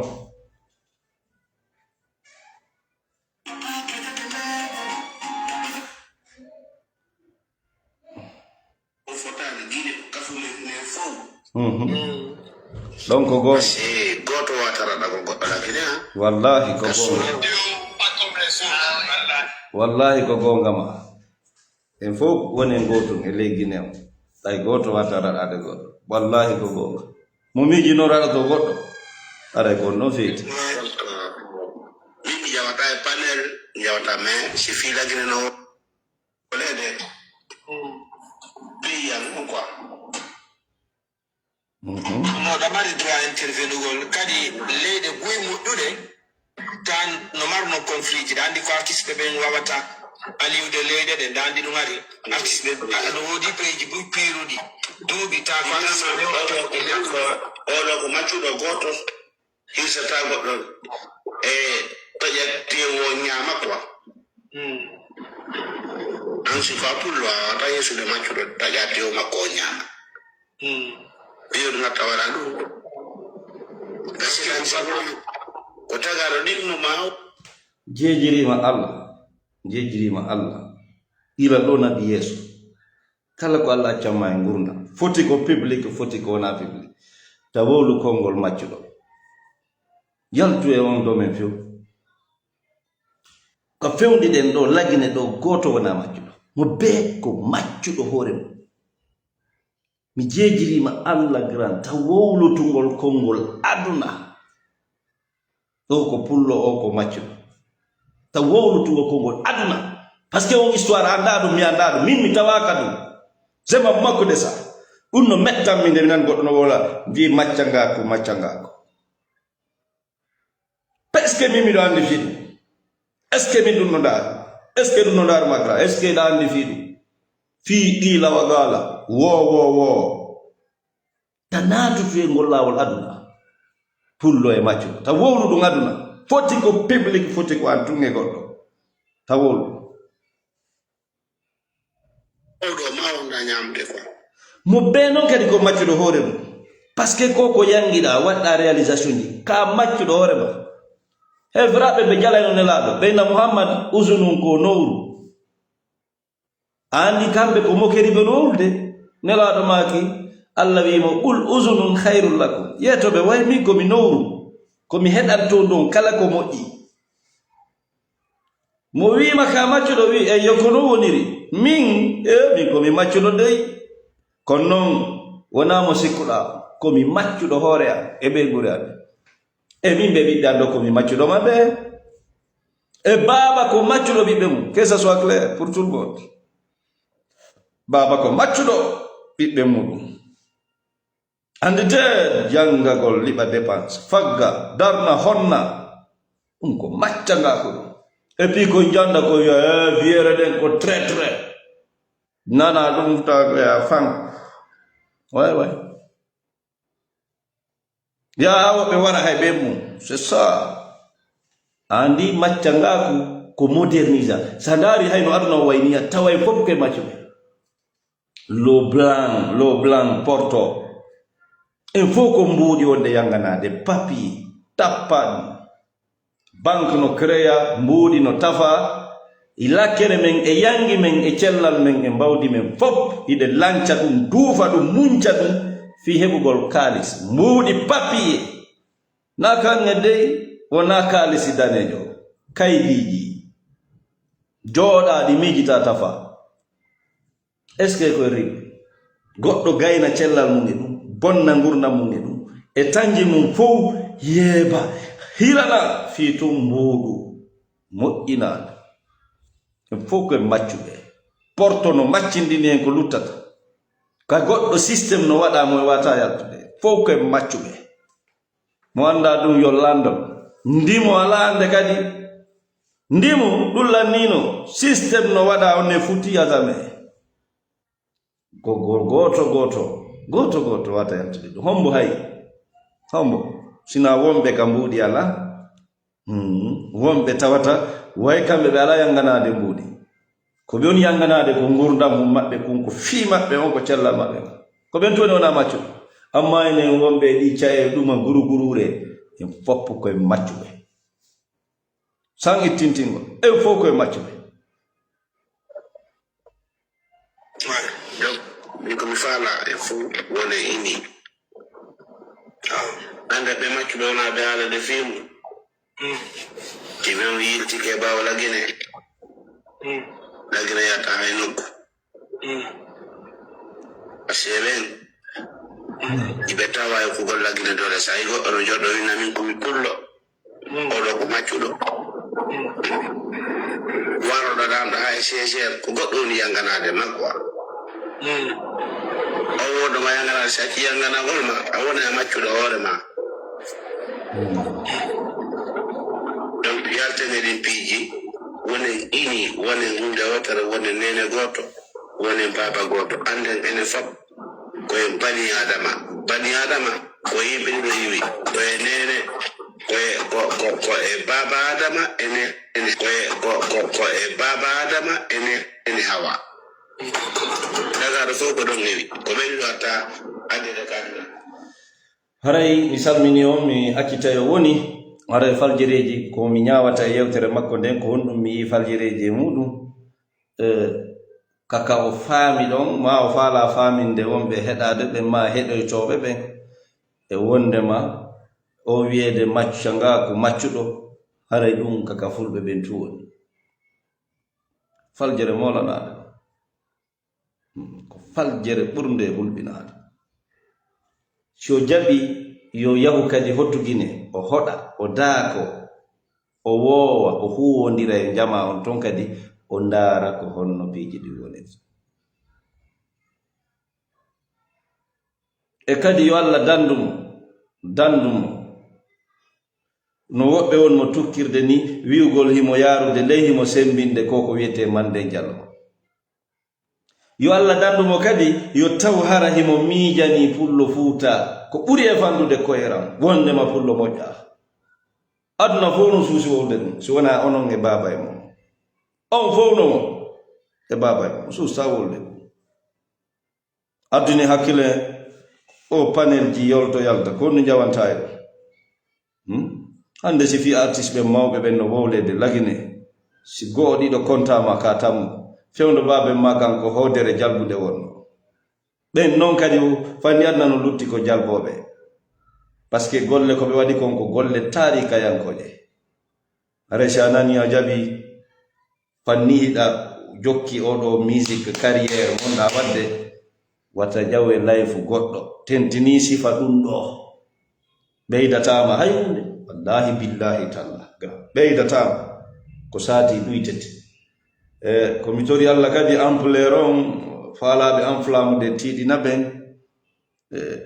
donc go goto watara da go godda kine wallahi ko go wallahi ko go ngama en fo wonen goto e legine tay goto watara da go wallahi ko go mo miji no rada to goddo ara ko no fit mimi jawata e panel jawata me si fila gine no lede biya mo quoi no damari droit intervenugol kadi leyde boy muddude tan no marno conflit dandi ko artiste be wawata aliude leyde de dandi dum ari artiste be no wodi peji bu pirudi dubi ta ko olo ko machudo goto hisa ta goddo tajati wo nyama kwa ansi fa pullo ta yesu de machudo tajati o makonya iyo tunatawala ndugu kasila msabu kutagaro dinu mao jejirima Allah ila do nabi Yesu kala ko Allah chamma e ngurna foti ko public foti ko na public tawolu kongol maccudo yaltu e on do men fiu ko fewndi den do lagine do goto wona maccudo mo be ko maccudo hore mi jejirima Allah gran tawolutungol kongol aduna do ko pullo o ko maccudo tawolutungol kongol aduna parce que on histoire andado mi andado min mi tawaka dum zema makko desa unno mettam mi de nan goddo no wola vi maccanga ko parce que mi do andi fidu est ce que mi dum no dar est ce que dum no dar magra est ce que da andi fidu fi ila wagala wo tanatu fi ngollawol aduna pullo e maccio ta wowlu dum aduna foti ko public foti ko antunge goddo ta wowlu odo mawnda nyamde ko mo be non kadi ko maccio do hore mo parce que koko yangida wadda réalisation di ka maccio do hore mo e vrabe be jala no nelado be na Muhammad uzunun ko nowru andi kambe ko mokeri be nowrde nelado maki Allah wi mo ul uzunun khairul lakum yeto be way mi ko mi nowru ko mi hedanto don kala ko moddi mo wi maka maccio do wi e yokono woniri min mi ko mi maccio do dey kon non wona mo sikuda ko mi maccio do hore am e be gurade e min be bidando ko mi maccio do mabe e baba ko maccio do bibbe mum que ça soit clair pour tout le monde baba ko maccio do bibbe mum andite janga gol liba dépense fagga darna honna ko maccanga ko e pi ko janda ko ya viere den ko très nana dum ta ya fam ouais ya awo be wara hay be mum c'est ça andi maccanga ko modernisa sadari hayno aduna wayniya taway fop ke macce lo blanc porto il faut ko mbudi wonde yanganade papier tappan banque no créa mbudi no tafa ilakere men e yangi men e cellal men e mbawdi men fop ide lanca dum duufa dum munca dum fi hebugol kalis mbudi papier nakange dey wona kalisi danejo kaydiji joda di mijita tafa est ce que ko ri goddo gayna cellal mun dum bonna ngurna mun dum e tanji mun fo yeba hirana fi tum mbudu mo'ina faut que maccube porto no maccindini en ko luttata ka goddo system no wada mo wata yaltude fof koye maccuɓe mo anda ɗum yo landon ndimo ala ande kadi ndimu ɗum lannino systéme no waɗa onne futti adame goto wata yaltude ɗum hombo hay hombo sina wonɓe ka mbuuɗi ala wonɓe tawata way kamɓe ɓe ala yanganade mbuuɗi ko ɓe woni yanganade ko gurdam mum maɓɓe kun ko fii maɓɓe on ko cellal maɓɓe ko ɓen toni wona maccuɓe amma enen wonɓe ɗi caye ɗuma gurugurure en foppo koye maccuɓe san ittintingo en fof koye maccuɓe min komi faala e fof wone ini ande ɓe maccuɓe wona ɓe haala de fimu timen yiltike bawa lagine yata hay nokku pasque ɓen iɓe tawa e kugol lagine dole sa yi goɗɗo no joɗɗo wina min komi pullo oɗo ko maccuɗo waroɗo ɗamɗo ha e ccr ko goɗɗo woni yanganade makko o woɗo ma yanganade si acci yanganagol ma a wona e maccuɗo hoore ma donc yaltene ɗin piiji wonen ini wonen hunde wotere wonen nene goto wonen baba goto anden ene fop koye bani adama ko yimɓe ɗiɗo yiwi koye nene ko e baba adama ene ko e baba adama ene hawa dagaɗo fof ko ɗon newi ko ɓeɗiɗo atta andede kandida haray mi salmini on mi accita yo woni haray faljereji ko mi ñawata e yewtere makko nden ko honɗum mi yi faljereji e muɗum kaka o faami ɗon ma o faala faaminde wonɓe heɗade ɓe ma heɗoytoɓe ɓen e wondema o wiyede macca nga ko maccuɗo haray ɗum kaka fulɓe ɓen tu woni faljere molanaɗe ko faljere ɓurde hulɓinaɗe si o jaɓi yo yahu kadi hottugine o hoɗa o daako o woowa o huwodira e jama on ton kadi o ndaara ko honno piiji ɗi woni e kadi yo Allah dandumo no woɓɓe won mo tukkirde ni wi'ugol himo yaarude ley himo sembinde ko wiyete mande jallo yo Allah dandumo kadi yo taw hara himo miijani pullo fuuta ko ɓuri e fandude koyeram wondema pullo moƴƴa aduna fof no suusi wowde ɗum si wona onon e baba e mon on fof no e baba e mon suusta wolde adduni hakkille o panel ji yolto yalta ko no jawanta e hande si fi artiste ɓe mawɓe ɓen no wowlede lagine si go'o ɗiɗo kontama ka tammo fewndo babe ma kanko hodere jalbude wonno ɓen noon kadi fanni adna no lutti ko jalboɓe par ce que golle ko ɓe waɗi kon ko golle tarika yankoje aresi a nani a jaɓi fanni hiɗa jokki oɗo musique carrière monɗa wadde wata jawe life goɗɗo tentini sifa ɗum ɗo ɓeydatama hay hunde wallahi billahi talla ɓeydatama ko saati ɗuytete komi tori Allah kadi ampleur on faalaɓe enflammude tiiɗina ɓen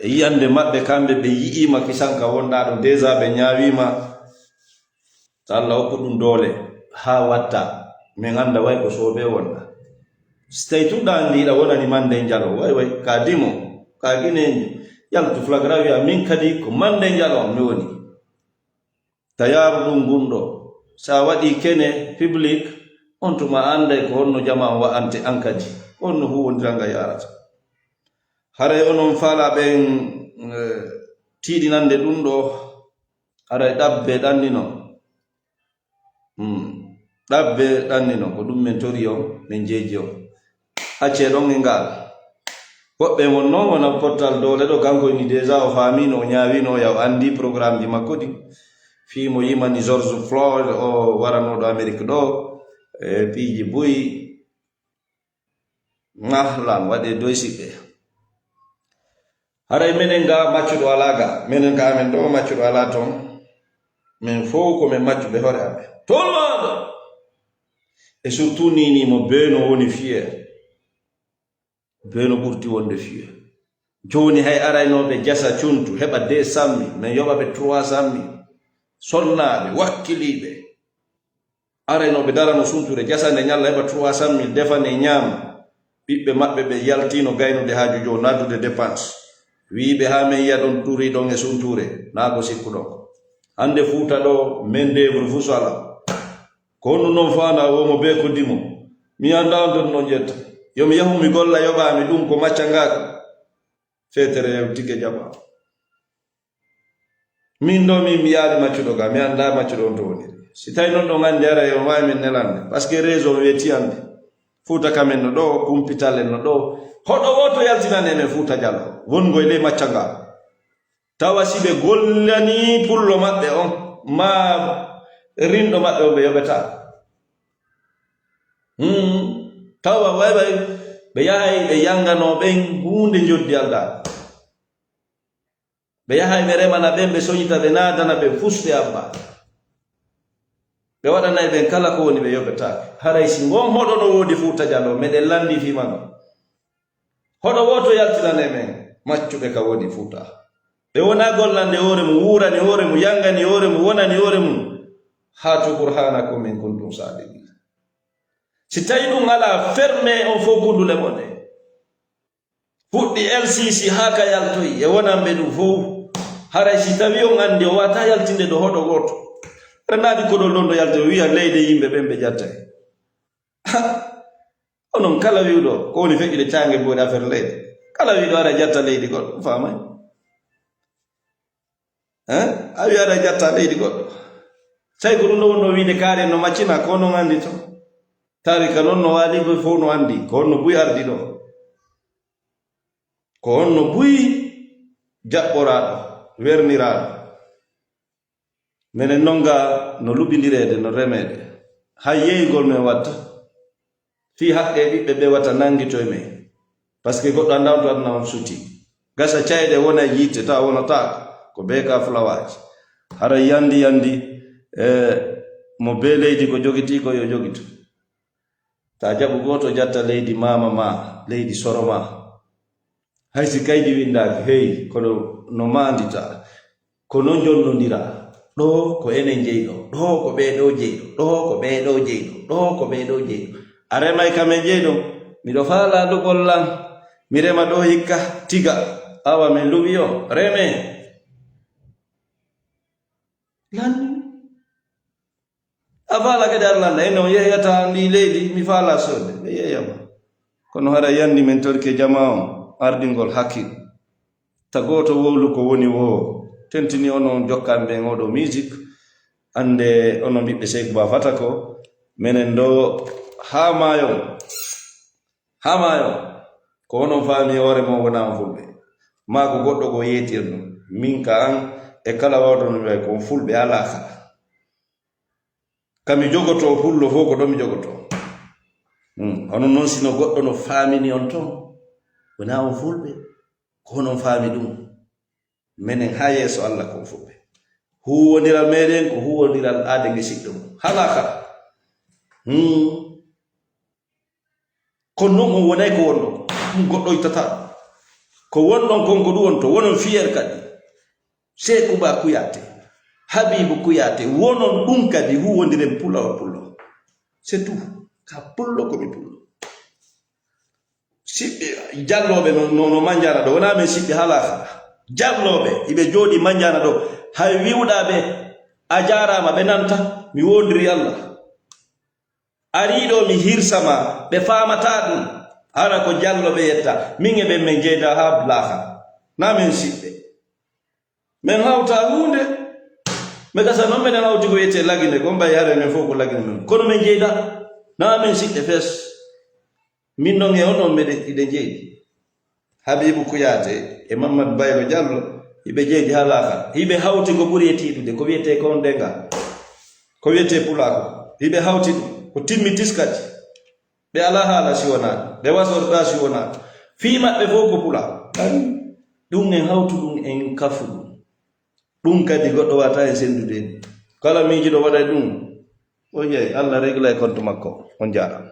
e yiyande maɓɓe kamɓe ɓe yi'ima kisanka wonɗa ɗo déjà ɓe ñaawima so Allah hokku ɗum doole ha watta min anda way ko soobe wonɗa so tawi tuɗɗa andiɗa wonani mande jalo way ka dimo ka guinejo yaltu flagra wiya min kadi ko mande jalo mi woni tayaru ɗum gunɗo sa waɗi kene public on tuma anday ko honno jama wa'ante an kadi honno huwondiranga yarata haray onon faala ɓen tiiɗinande ɗum ɗo haray ɗabbe ɗannino ɗabbe ɗannino ko ɗum min tori on min jeeji on acce ɗon e ngal woɓɓe mon noon wona portal dole ɗo kanko ni déjà o faamino o ñaawino yaw andi programme ji makko ɗi fimo yimani George Floyd o waranoɗo Amérique ɗo e piiji buyi mahlan waɗe doysiɓe haray minen ga maccuɗo ala ga minen ga amen ɗo maccuɗo ala ton min fof ko min maccuɓe hoore amen tolmaɗo e surtout nini mo beeno woni fier beeno ɓurti wonde fier joni hay araynoɓe jasa cuntu heɓa 200 000 mais yoɓaɓe 300 000 sonnaɓe wakkiliɓe araynoɓe darano sunture jasande ñalla heɓa 300 000 defane ñaama ɓiɓɓe maɓɓe ɓe yaltino gaynude haaju jo naddude dépense wiiɓe ha min yiya ɗon turiɗon e sunture naago sikkuɗon hande Fuuta ɗo main d'œuvre fu sala ko honno noon fanda womo be ko dimo mi anda on ton no jetta yomi yahu mi golla yoɓami ɗum ko macca ngaka fetere yew tike jaɓa min ɗo min mi yaari maccuɗo ga mi anda maccuɗo on to woni si tawi noon ɗon andi ara yo wawi min nelande par ce que réseau weeti ande Fuuta kamen no ɗo kumpital en no ɗo hoɗo woto yaltinane men Fuuta Jallo wongo e ley macca nga tawa si ɓe gollani pullo maɓɓe on ma rinɗo maɓɓe o ɓe yoɓeta tawa wayway ɓe yahay ɓe yangano ɓen hunde joddi Allah ɓe yahay ɓe remana ɓen ɓe soñita ɓe nadana ɓe fuste abba ɓe waɗanay ɓen kala ko woni ɓe yoɓetake haray si ngon hoɗo no woodi Fuuta Jallo meɗen landi fimano hoɗo woto yaltinane men maccuɓe ka woni Fuuta ɓe wona gollande hoore mum wurani hoore mum yangani hoore mum wonani hoore mum hatu burhanakum min kuntum sadiqin si tawi ɗum ala ferme on fof gundule moɗe fuɗɗi LCC haa ka yaltoyi e wonanɓe ɗum fof haray si tawi on andi o wata yaltinde ɗo hoɗo goto renaɗi koɗol ɗon ɗo yalta wiya leyde yimɓe ɓen ɓe jattay onon kala wiwɗo ko woni feƴƴude cange boɗe affaire leyde kala wiɗo ara jatta leydi goɗɗo famay a wi ara jatta leydi goɗɗo tawi ko ɗum ɗo wonno wiide kaari no maccina ko non andi to tarika noon no waali ko fof no andi ko honno buy ardi ɗo ko honno buy jaɓɓoraɗo werniraɗo minen nonga no luɓidirede no remede ha yeygol men watta fi haqqe ɓiɓɓe ɓe watta nangito e men par ce que goɗɗo anda on to aduna on suti gasa cayɗe wona yitte ta wonata ko be ka fulawaji hara yandi mo be leydi ko jogiti ko yo jogito ta jaɓu goto jatta leydi mama ma leydi soro ma haysi kaydi windaki hey kono no mandita ko non jonnodira ɗo ko enen jeyɗo ɗo ko ɓeɗo jeyɗo ɗo ko ɓeɗo jeyɗo ɗo ko ɓeɗo jeyɗo a remay kamen jeyɗo miɗo faala ɗugol lan mi rema ɗo hikka tiga awa min luɓi o reme lanni a faala kadi arlanda ene o yeyata ndi leydi mi faala sode ɓe yeyama kono hara yandi min torke jama o ardingol hakkil tagoto wowlu ko woni wo tentini onon jokkan ɓen oɗo musique ande onon ɓiɓɓe Seku Ba Fata ko minen ɗo ha mayo ko onon faami hoore mo wonama fulɓe ma ko goɗɗo ko yetirno min ka an e kala wawɗo no wiya kon fulɓe ala kala kami jogoto pullo fof ko ɗon mi jogoto hono noon sino goɗɗo no faamini on ton wona on fulɓe ko onon faami ɗum minen ha yeeso Allah kon fulɓe huwodiral meɗen ko huwodiral aade gesiɗɗo mum hala kala kono noon on wonay ko wonɗon ɗum goɗɗo ittata ko wonɗon kon ko ɗum won to wonon fiyer kadi Seku Ba Kuyate Habibu Kuyate wonon ɗum kadi huwodiren pullo c'est tout ka pullo komi pullo siɓɓe jalloɓe no manjana ɗo wona men siɓɓe hala kala jalloɓe iɓe jooɗi manjana ɗo hay wiwɗaɓe a jarama ɓe nanta mi wondiri Allah ariɗo mi hirsama ɓe famata ɗum ara ko jalloɓe yetta min e ɓen min jeyda ha blaha na min siɓɓe min hawta hunde mi gasa noon minen hawti ko yette lagine ko mbay hare men fof ko lagine men kono min jeyda na min siɓɓe fes min noon e onon meɗen iɗe jeydi Habibu Kuyate e Mamadou Baylo Diallo iɓe jeydi ha laaka hiɓe hawti ko ɓuri e tiiɗude ko wiyete kon denga ko wiyete pulako hiɓe hawti ɗum ko timmi tiskati ɓe ala haala siwonaɗo ɓe wasorɗa siwonaɗo fii maɓɓe fof ko pula ɗum en hawtu ɗum en kafu ɗum kadi goɗɗo wata en sendude kala miijiɗo waɗa ɗum o yeey Allah régla e compte makko on jarama